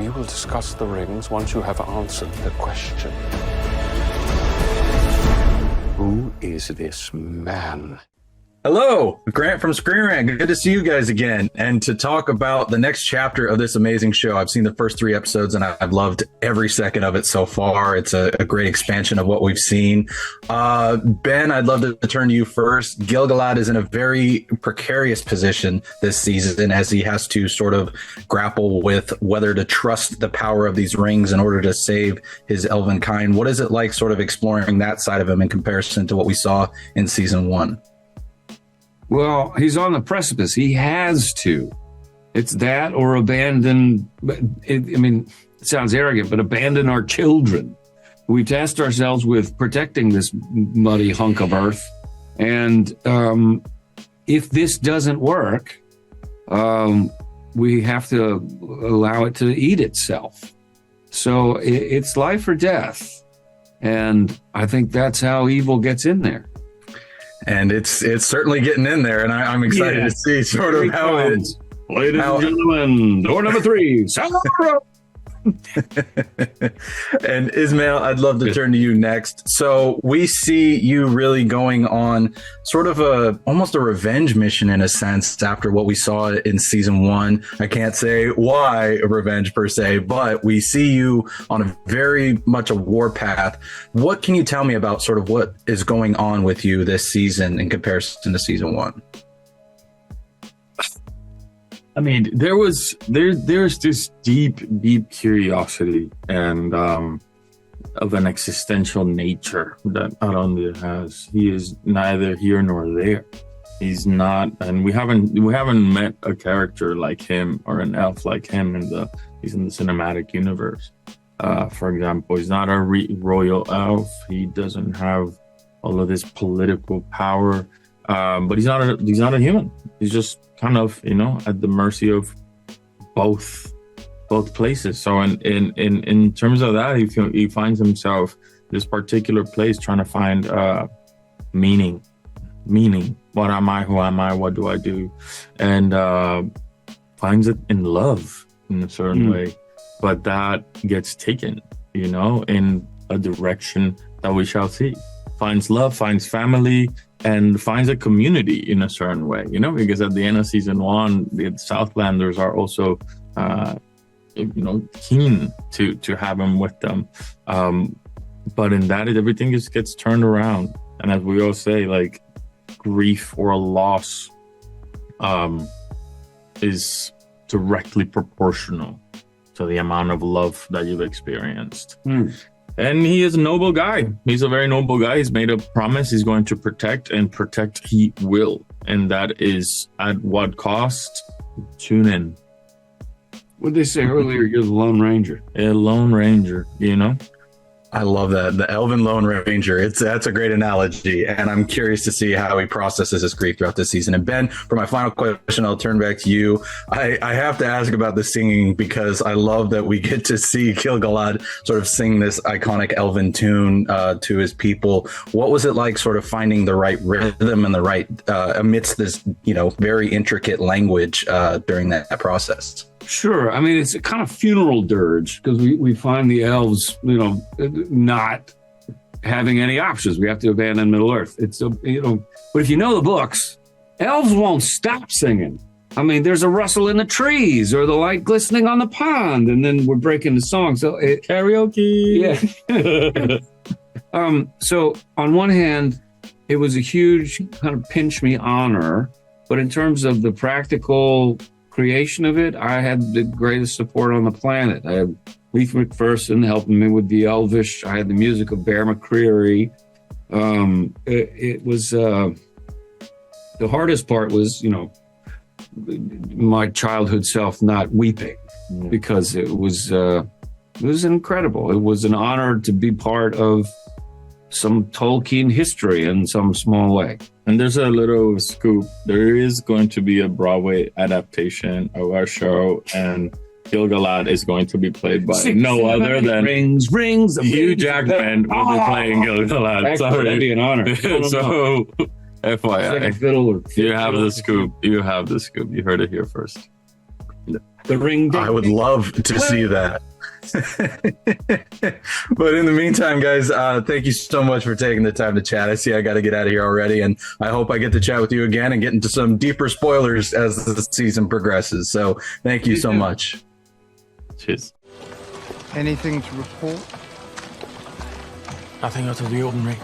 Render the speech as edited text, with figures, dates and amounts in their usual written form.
we will discuss the rings once you have answered the question. Who is this man? Hello, Grant from Screen Rant. Good to see you guys again. And to talk about the next chapter of this amazing show. I've seen the first 3 episodes and I've loved every second of it so far. It's a great expansion of what we've seen. Ben, I'd love to turn to you first. Gil-Galad is in a very precarious position this season as he has to sort of grapple with whether to trust the power of these rings in order to save his elven kind. What is it like sort of exploring that side of him in comparison to what we saw in season 1? Well, he's on the precipice. He has to. It's that or abandon. It sounds arrogant, but abandon our children. We've tasked ourselves with protecting this muddy hunk of earth. And if this doesn't work, we have to allow it to eat itself. So it's life or death. And I think that's how evil gets in there. And it's certainly getting in there, and I'm excited to see sort of how it is. Ladies and gentlemen, door number 3. And Ismael, I'd love to turn to you next. So we see you really going on sort of almost a revenge mission in a sense after what we saw in season 1. I can't say why a revenge per se, but we see you on a very much a war path. What can you tell me about sort of what is going on with you this season in comparison to season 1? I mean, there's this deep curiosity and of an existential nature that Arondir has. He is neither here nor there. He's not, and we haven't met a character like him or an elf like him he's in the cinematic universe. For example, he's not a royal elf. He doesn't have all of this political power. But he's not a human. He's just kind of, at the mercy of both places. So in terms of that, he finds himself this particular place trying to find meaning. What am I? Who am I? What do I do? And finds it in love in a certain way. But that gets taken, in a direction that we shall see. Finds love, finds family, and finds a community in a certain way, because at the end of season 1, the Southlanders are also, keen to have him with them. But in that, everything just gets turned around. And as we all say, like, grief or a loss is directly proportional to the amount of love that you've experienced. And he is a noble guy. He's a very noble guy. He's made a promise he's going to protect, and protect he will. And that is at what cost? Tune in. What did they say earlier? You're the Lone Ranger. A Lone Ranger, I love that. The Elven Lone Ranger. That's a great analogy. And I'm curious to see how he processes his grief throughout this season. And Ben, for my final question, I'll turn back to you. I have to ask about the singing because I love that we get to see Gil-Galad sort of sing this iconic Elven tune to his people. What was it like sort of finding the right rhythm and the right amidst this, very intricate language during that process? Sure. I mean, it's a kind of funeral dirge because we find the elves, not having any options. We have to abandon Middle Earth. But if you know the books, elves won't stop singing. I mean, there's a rustle in the trees or the light glistening on the pond, and then we're breaking the song. So karaoke. Yeah. So on one hand, it was a huge kind of pinch me honor, but in terms of the practical creation of it, I had the greatest support on the planet. I had Leif McPherson helping me with the Elvish. I had the music of Bear McCreary. It was the hardest part was, my childhood self not weeping because it was incredible. It was an honor to be part of some Tolkien history in some small way. And there's a little scoop. There is going to be a Broadway adaptation of our show, and Gil-Galad is going to be played by no other than Rings. Hugh Jackman will be playing Gil-Galad. Sorry, that'd be an honor. So, FYI, fiddle or you have the scoop. You have the scoop. You heard it here first. The ring. Ding, I would love to see that. But in the meantime, guys, thank you so much for taking the time to chat. I see I got to get out of here already, and I hope I get to chat with you again and get into some deeper spoilers as the season progresses. So thank you so much. Cheers. Anything to report? Nothing out of the ordinary.